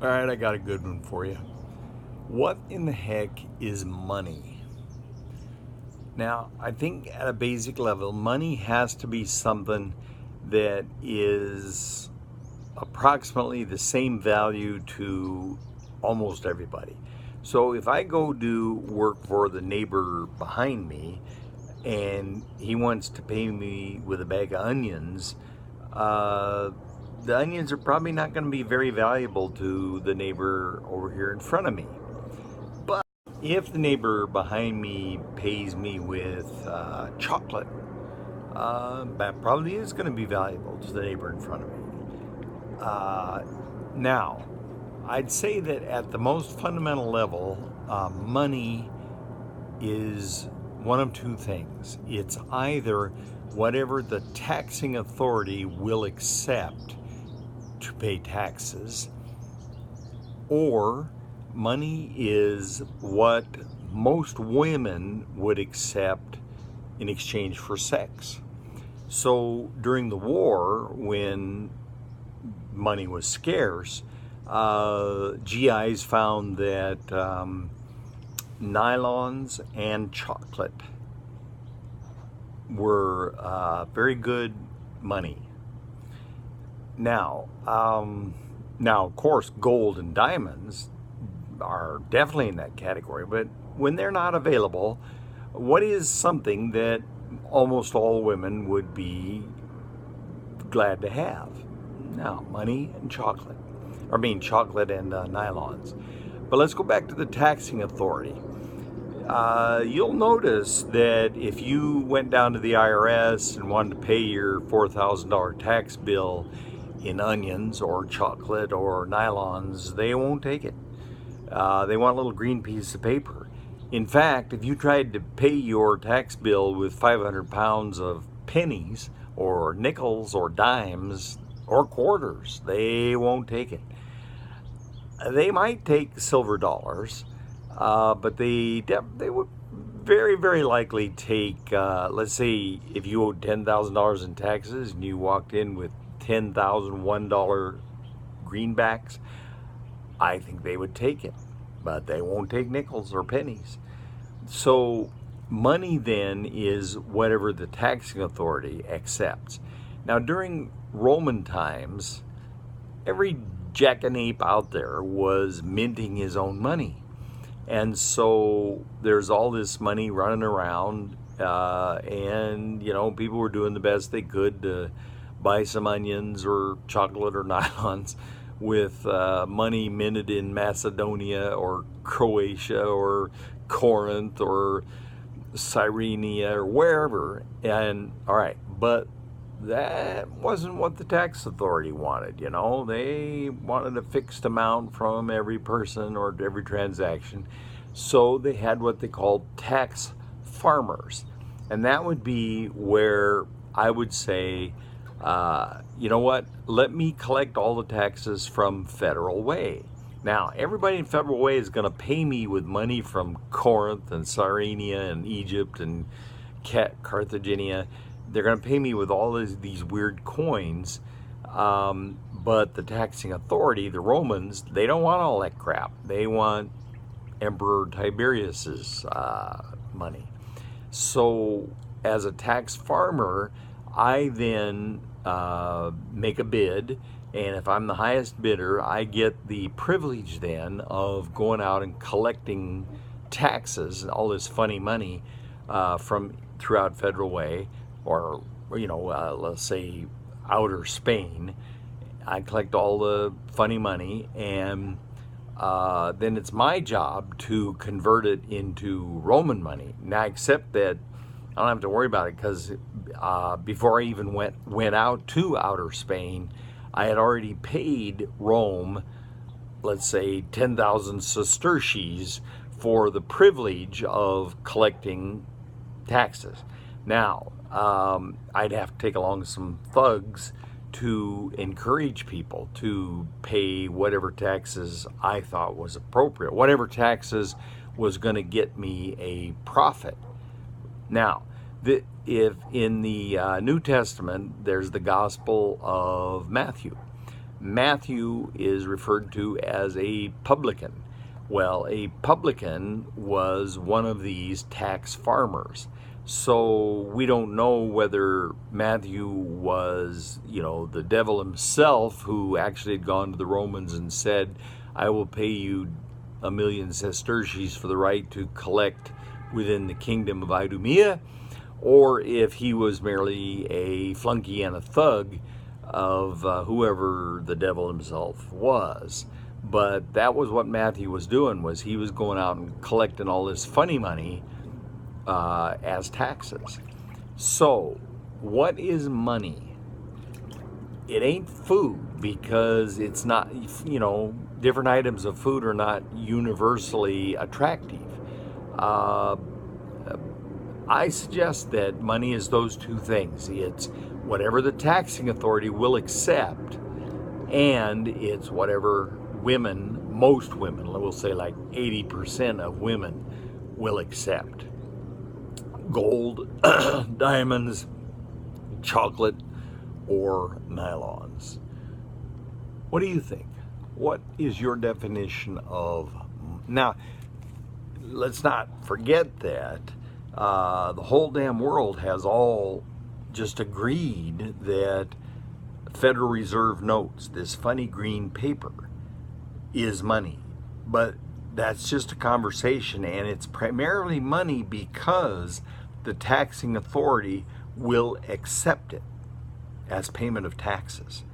All right, I got a good one for you. What in the heck is money? Now, I think at a basic level, money has to be something that is approximately the same value to almost everybody. So if I go do work for the neighbor behind me and he wants to pay me with a bag of onions, uh, the onions are probably not going to be very valuable to the neighbor over here in front of me. But if the neighbor behind me pays me with chocolate, that probably is going to be valuable to the neighbor in front of me. Uh, Now, I'd say that at the most fundamental level, money is one of two things. It's either whatever the taxing authority will accept to pay taxes, or money is what most women would accept in exchange for sex. So during the war, when money was scarce, GIs found that nylons and chocolate were very good money. Now, now of course, gold and diamonds are definitely in that category. But when they're not available, what is something that almost all women would be glad to have? Now, money and chocolate. Chocolate and nylons. But let's go back to the taxing authority. You'll notice that if you went down to the IRS and wanted to pay your $4,000 tax bill in onions or chocolate or nylons, they won't take it. They want a little green piece of paper. In fact, if you tried to pay your tax bill with 500 pounds of pennies or nickels or dimes or quarters, they won't take it. They might take silver dollars, but they would very likely take. Let's say if you owed $10,000 in taxes and you walked in with $10,001 greenbacks, I think they would take it, but they won't take nickels or pennies. So money then is whatever the taxing authority accepts. Now during Roman times, every jackanape out there was minting his own money. And so there's all this money running around, and people were doing the best they could to buy some onions or chocolate or nylons with money minted in Macedonia or Croatia or Corinth or Cyrenia or wherever. And all right, but that wasn't what the tax authority wanted. They wanted a fixed amount from every person or every transaction. So they had what they called tax farmers. And that would be where I would say, you know what, let me collect all the taxes from Federal Way. Now, everybody in Federal Way is going to pay me with money from Corinth and Cyrenia and Egypt and Carthagena. They're going to pay me with all these weird coins, but the taxing authority, the Romans, they don't want all that crap. They want Emperor Tiberius's money. So as a tax farmer, I then make a bid, and if I'm the highest bidder, I get the privilege then of going out and collecting taxes and all this funny money from throughout Federal Way, or let's say outer Spain. I collect all the funny money, and then it's my job to convert it into Roman money. Now, except that I don't have to worry about it, because before I even went out to outer Spain, I had already paid Rome, let's say 10,000 sesterces, for the privilege of collecting taxes. Now, I'd have to take along some thugs to encourage people to pay whatever taxes I thought was appropriate, whatever taxes was going to get me a profit. Now, if in the New Testament, there's the Gospel of Matthew. Matthew is referred to as a publican. Well, a publican was one of these tax farmers. So we don't know whether Matthew was, the devil himself who actually had gone to the Romans and said, I will pay you 1,000,000 sesterces for the right to collect within the kingdom of Idumea, or if he was merely a flunky and a thug of whoever the devil himself was. But that was what Matthew was doing, was he was going out and collecting all this funny money as taxes. So, what is money? It ain't food, because it's not, different items of food are not universally attractive. I suggest that money is those two things. It's whatever the taxing authority will accept, and it's whatever most women, we'll say like 80% of women, will accept. Gold, diamonds, chocolate, or nylons. What do you think? What is your definition of... Now, let's not forget that the whole damn world has all just agreed that Federal Reserve notes, this funny green paper, is money. But that's just a conversation, and it's primarily money because the taxing authority will accept it as payment of taxes.